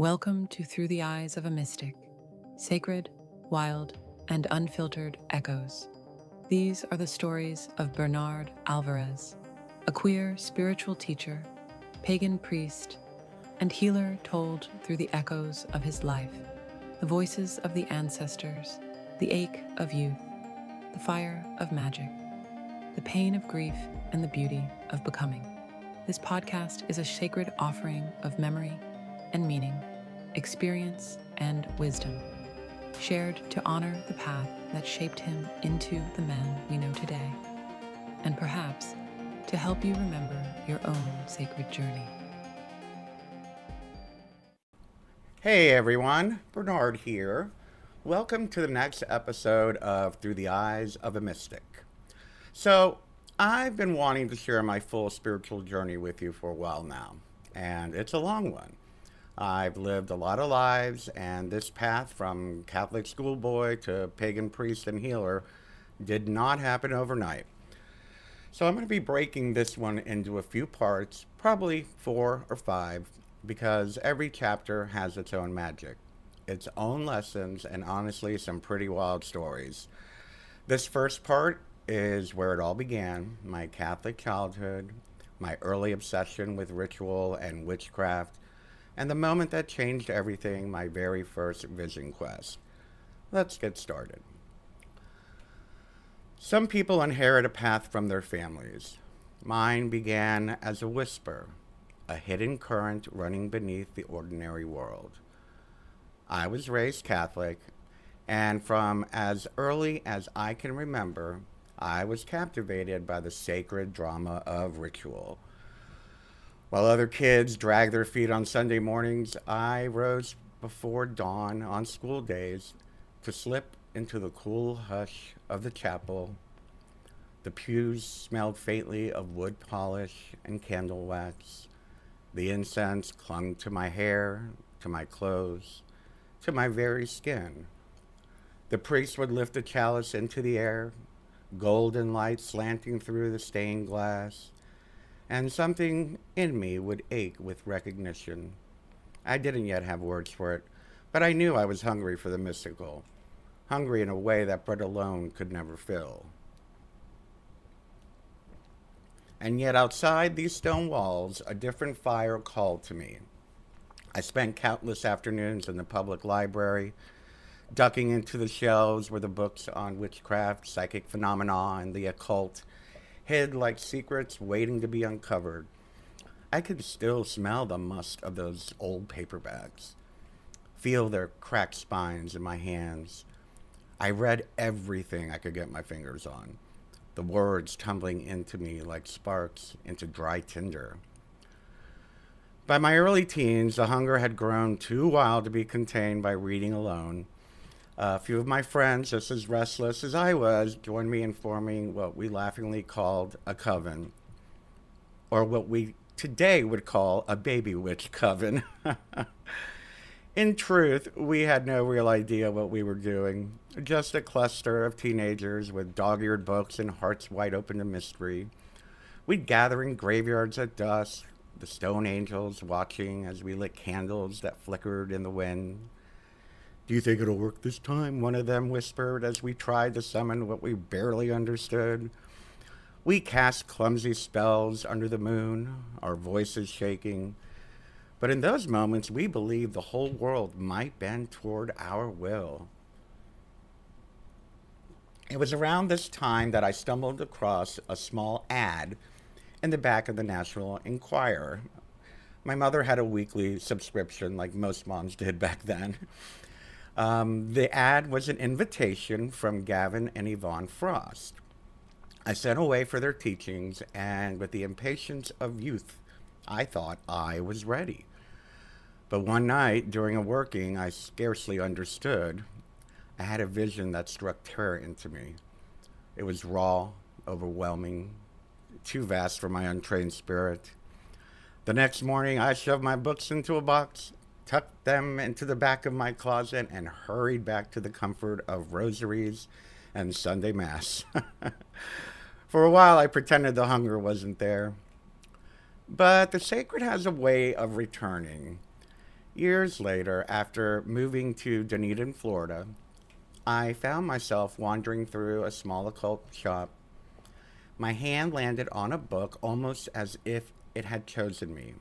Welcome to Through the Eyes of a Mystic, sacred, wild, and unfiltered echoes. These are the stories of Bernard Alvarez, a queer spiritual teacher, pagan priest, and healer told through the echoes of his life, the voices of the ancestors, the ache of youth, the fire of magic, the pain of grief, and the beauty of becoming. This podcast is a sacred offering of memory and meaning, experience and wisdom, shared to honor the path that shaped him into the man we know today, and perhaps to help you remember your own sacred journey. Hey everyone, Bernard here. Welcome to the next episode of Through the Eyes of a Mystic. So, I've been wanting to share my full spiritual journey with you for a while now, and it's a long one. I've lived a lot of lives, and this path from Catholic schoolboy to pagan priest and healer did not happen overnight. So I'm going to be breaking this one into a few parts, probably 4 or 5, because every chapter has its own magic, its own lessons, and honestly, some pretty wild stories. This first part is where it all began, my Catholic childhood, my early obsession with ritual and witchcraft, and the moment that changed everything, my very first vision quest. Let's get started. Some people inherit a path from their families. Mine began as a whisper, a hidden current running beneath the ordinary world. I was raised Catholic, and from as early as I can remember, I was captivated by the sacred drama of ritual. While other kids dragged their feet on Sunday mornings, I rose before dawn on school days to slip into the cool hush of the chapel. The pews smelled faintly of wood polish and candle wax. The incense clung to my hair, to my clothes, to my very skin. The priest would lift the chalice into the air, golden light slanting through the stained glass, and something in me would ache with recognition. I didn't yet have words for it, but I knew I was hungry for the mystical, hungry in a way that bread alone could never fill. And yet outside these stone walls, a different fire called to me. I spent countless afternoons in the public library, ducking into the shelves where the books on witchcraft, psychic phenomena, and the occult hid like secrets waiting to be uncovered. I could still smell the must of those old paperbacks, feel their cracked spines in my hands. I read everything I could get my fingers on, the words tumbling into me like sparks into dry tinder. By my early teens, the hunger had grown too wild to be contained by reading alone. A few of my friends, just as restless as I was, joined me in forming what we laughingly called a coven, or what we today would call a baby witch coven. In truth, we had no real idea what we were doing, just a cluster of teenagers with dog-eared books and hearts wide open to mystery. We'd gather in graveyards at dusk, the stone angels watching as we lit candles that flickered in the wind. "Do you think it'll work this time?" one of them whispered as we tried to summon what we barely understood. We cast clumsy spells under the moon, our voices shaking. But in those moments, we believed the whole world might bend toward our will. It was around this time that I stumbled across a small ad in the back of the National Enquirer. My mother had a weekly subscription like most moms did back then. The ad was an invitation from Gavin and Yvonne Frost. I sent away for their teachings, and with the impatience of youth, I thought I was ready. But one night, during a working I scarcely understood, I had a vision that struck terror into me. It was raw, overwhelming, too vast for my untrained spirit. The next morning, I shoved my books into a box, tucked them into the back of my closet, and hurried back to the comfort of rosaries and Sunday Mass. For a while, I pretended the hunger wasn't there. But the sacred has a way of returning. Years later, after moving to Dunedin, Florida, I found myself wandering through a small occult shop. My hand landed on a book almost as if it had chosen me.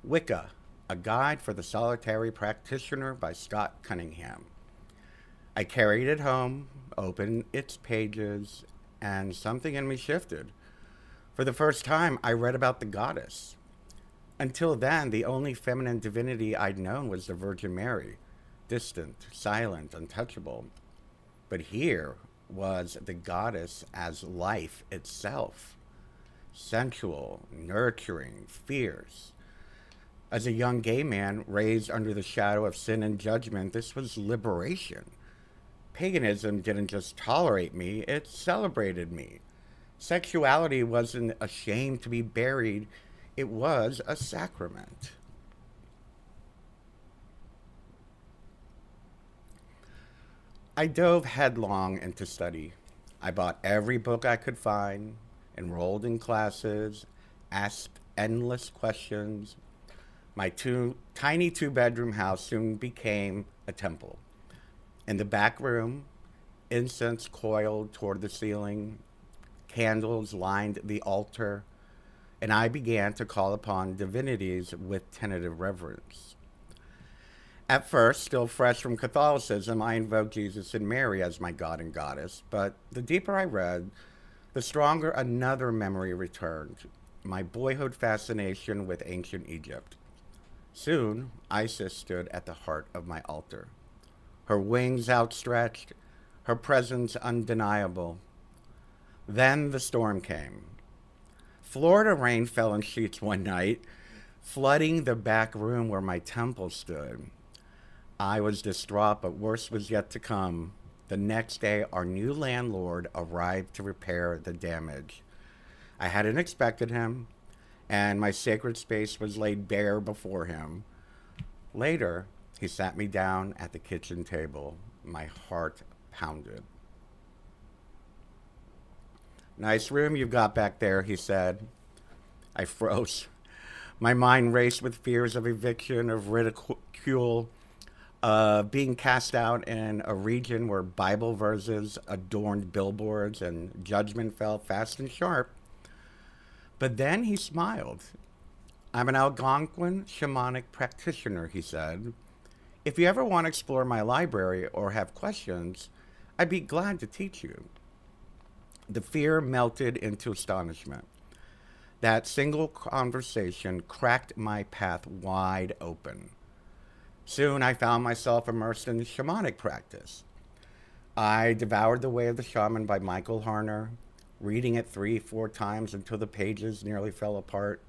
Wicca, A Guide for the Solitary Practitioner by Scott Cunningham. I carried it home, opened its pages, and something in me shifted. For the first time, I read about the goddess. Until then, the only feminine divinity I'd known was the Virgin Mary, distant, silent, untouchable. But here was the goddess as life itself, sensual, nurturing, fierce. As a young gay man raised under the shadow of sin and judgment, this was liberation. Paganism didn't just tolerate me, it celebrated me. Sexuality wasn't a shame to be buried, it was a sacrament. I dove headlong into study. I bought every book I could find, enrolled in classes, asked endless questions. My tiny two-bedroom house soon became a temple. In the back room, incense coiled toward the ceiling, candles lined the altar, and I began to call upon divinities with tentative reverence. At first, still fresh from Catholicism, I invoked Jesus and Mary as my God and Goddess, but the deeper I read, the stronger another memory returned, my boyhood fascination with ancient Egypt. Soon, Isis stood at the heart of my altar, her wings outstretched, her presence undeniable. Then the storm came. Florida rain fell in sheets one night, flooding the back room where my temple stood. I was distraught, but worse was yet to come. The next day, our new landlord arrived to repair the damage. I hadn't expected him, and my sacred space was laid bare before him. Later, he sat me down at the kitchen table. My heart pounded. "Nice room you've got back there," he said. I froze. My mind raced with fears of eviction, of ridicule, being cast out in a region where Bible verses adorned billboards and judgment fell fast and sharp. But then he smiled. "I'm an Algonquin shamanic practitioner," he said. "If you ever want to explore my library or have questions, I'd be glad to teach you." The fear melted into astonishment. That single conversation cracked my path wide open. Soon I found myself immersed in shamanic practice. I devoured The Way of the Shaman by Michael Harner, reading it 3, 4 times until the pages nearly fell apart.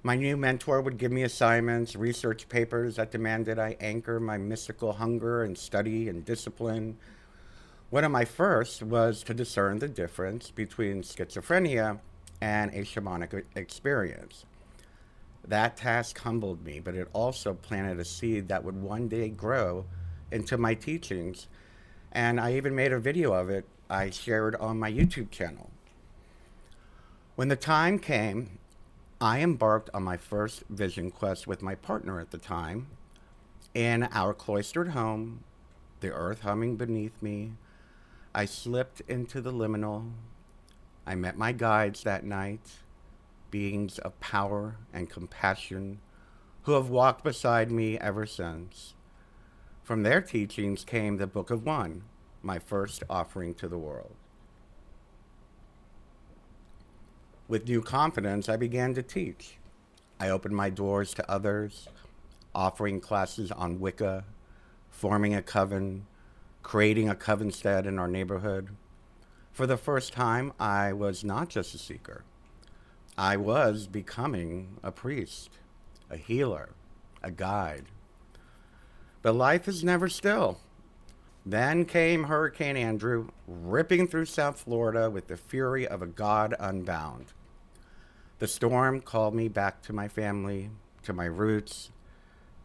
My new mentor would give me assignments, research papers that demanded I anchor my mystical hunger and study and discipline. One of my first was to discern the difference between schizophrenia and a shamanic experience. That task humbled me, but it also planted a seed that would one day grow into my teachings, and I even made a video of it I shared on my YouTube channel. When the time came, I embarked on my first vision quest with my partner at the time. In our cloistered home, the earth humming beneath me, I slipped into the liminal. I met my guides that night, beings of power and compassion who have walked beside me ever since. From their teachings came the Book of One, my first offering to the world. With new confidence, I began to teach. I opened my doors to others, offering classes on Wicca, forming a coven, creating a covenstead in our neighborhood. For the first time, I was not just a seeker. I was becoming a priest, a healer, a guide. But life is never still. Then came Hurricane Andrew, ripping through South Florida with the fury of a god unbound. The storm called me back to my family, to my roots,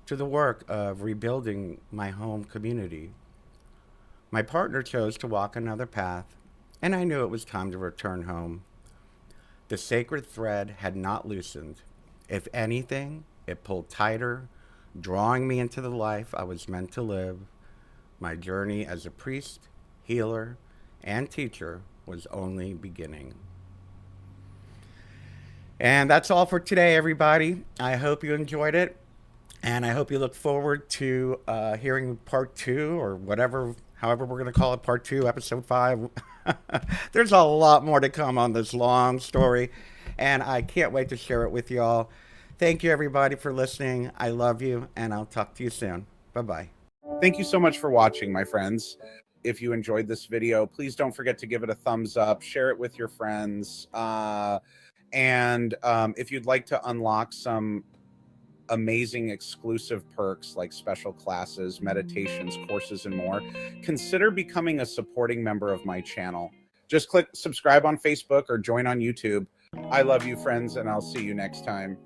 to the work of rebuilding my home community. My partner chose to walk another path, and I knew it was time to return home. The sacred thread had not loosened. If anything, it pulled tighter, drawing me into the life I was meant to live. My journey as a priest, healer, and teacher was only beginning. And that's all for today, everybody. I hope you enjoyed it. And I hope you look forward to hearing part 2 or whatever, however we're going to call it, part 2, episode 5. There's a lot more to come on this long story. And I can't wait to share it with y'all. Thank you, everybody, for listening. I love you, and I'll talk to you soon. Bye-bye. Thank you so much for watching, my friends. If you enjoyed this video, please don't forget to give it a thumbs up, share it with your friends. And if you'd like to unlock some amazing exclusive perks like special classes, meditations, courses, and more, consider becoming a supporting member of my channel. Just click subscribe on Facebook or join on YouTube. I love you, friends, and I'll see you next time.